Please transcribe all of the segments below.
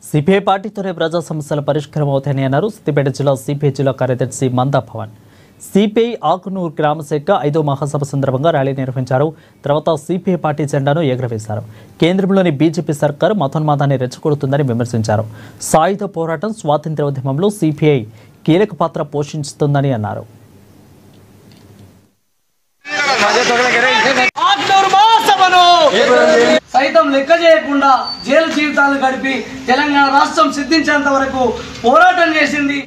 CPI పార్టీతోనే ప్రజా సమస్యల పరిష్కారం అవుతాయని అన్నారు సిద్దిపేట జిల్లా సిపిఐ జిల్లా కార్యదర్శి మందా భవన్. సిపిఐ ఆకునూరు గ్రామ శాఖ 5వ మహాసభ సందర్భంగా ర్యాలీ నిర్వహించారు. తర్వాత సిపిఐ పార్టీ జెండాను ఎగురవేశారు. కేంద్రంలోని బీజేపీ సర్కారు మతోన్మాదాన్ని రెచ్చగొడుతుందని విమర్శించారు. సాయుధ పోరాటం స్వాతంత్ర్య ఉద్యమంలో సిపిఐ కీలక పాత్ర పోషిస్తుందని అన్నారు. సైతం లెక్క చేయకుండా జైలు జీవితాలు గడిపి తెలంగాణ రాష్ట్రం సిద్ధించేంత వరకు పోరాటం చేసింది.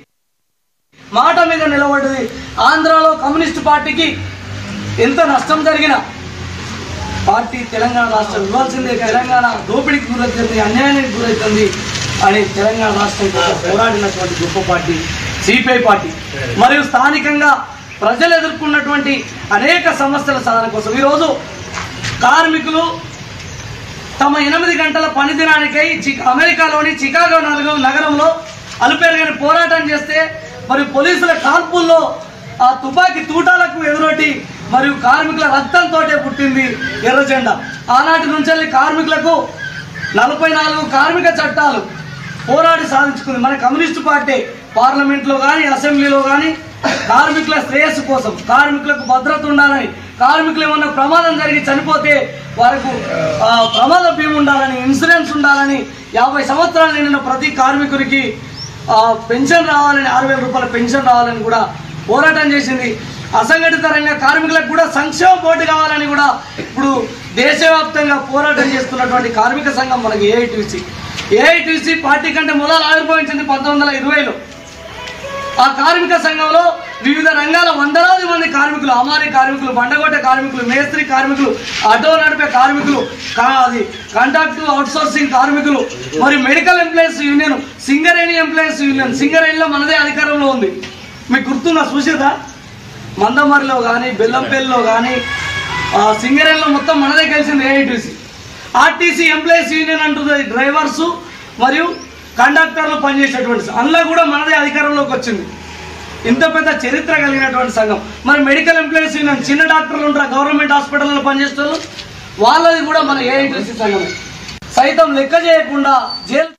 మాట మీద నిలబడ్డది. ఆంధ్రాలో కమ్యూనిస్టు పార్టీకి ఎంత నష్టం జరిగినా పార్టీ తెలంగాణ రాష్ట్రం ఇవ్వాల్సిందే. తెలంగాణ దోపిడీకి గురవుతుంది, అన్యాయానికి గురవుతుంది అని తెలంగాణ రాష్ట్రం కోసం పోరాడినటువంటి గొప్ప పార్టీ సిపిఐ పార్టీ. మరియు స్థానికంగా ప్రజలు ఎదుర్కొన్నటువంటి అనేక సమస్యల సాధన కోసం ఈరోజు కార్మికులు తమ 8 గంటల పని దినానికై అమెరికాలోని చికాగో నగరంలో అలుపెరగని పోరాటం చేస్తే మరియు పోలీసుల కాల్పుల్లో ఆ తుపాకీ తూటాలకు ఎదురొట్టి మరియు కార్మికుల రక్తంతో పుట్టింది ఎర్ర జెండా. ఆనాటి నుంచి కార్మికులకు 44 కార్మిక చట్టాలు పోరాడి సాధించుకుంది మన కమ్యూనిస్టు పార్టీ. పార్లమెంట్లో కానీ అసెంబ్లీలో కానీ కార్మికుల శ్రేయస్సు కోసం, కార్మికులకు భద్రత ఉండాలని, కార్మికులు ఏమన్నా ప్రమాదం జరిగి చనిపోతే వారికి ప్రమాద బీమా ఉండాలని, ఇన్సూరెన్స్ ఉండాలని, 50 సంవత్సరాలు నిండిన ప్రతి కార్మికుడికి పెన్షన్ రావాలని, 6,000 రూపాయల పెన్షన్ రావాలని కూడా పోరాటం చేసింది. అసంఘటిత రంగ కార్మికులకు కూడా సంక్షేమ బోర్డు కావాలని కూడా ఇప్పుడు దేశవ్యాప్తంగా పోరాటం చేస్తున్నటువంటి కార్మిక సంఘం మనకి ఏఐటీసీ పార్టీ కంటే మొదలు ఆవిర్భవించింది 1920లో. ఆ కార్మిక సంఘంలో వివిధ రంగాల వందలాది మంది కార్మికులు, అమారీ కార్మికులు, బండగొట్ట కార్మికులు, మేస్త్రి కార్మికులు, ఆటో నడిపే కార్మికులు, అది కాంట్రాక్ట్ అవుట్సోర్సింగ్ కార్మికులు, మరియు medical employees union, Singareni employees union. సింగరేణిలో మనదే అధికారంలో ఉంది. మీకు గుర్తుందా? చూసేదా? మందమరిలో కానీ, బెల్లంపల్లిలో కానీ, సింగరేణిలో మొత్తం మనదే కలిసింది ఏఐటీసీ. ఆర్టీసీ ఎంప్లాయీస్ యూనియన్ అంటుంది డ్రైవర్సు మరియు కండక్టర్లు పనిచేసేటువంటి అందులో కూడా మనదే అధికారంలోకి వచ్చింది. ఇంత పెద్ద చరిత్ర కలిగినటువంటి సంఘం. మరి మెడికల్ ఎంప్లాయీస్ యూనియన్, చిన్న డాక్టర్లు ఉంటారు గవర్నమెంట్ హాస్పిటల్లో పనిచేసే వాళ్ళది కూడా మన ఏఐటీసీ సంఘమే. సైతం లెక్క చేయకుండా జైలు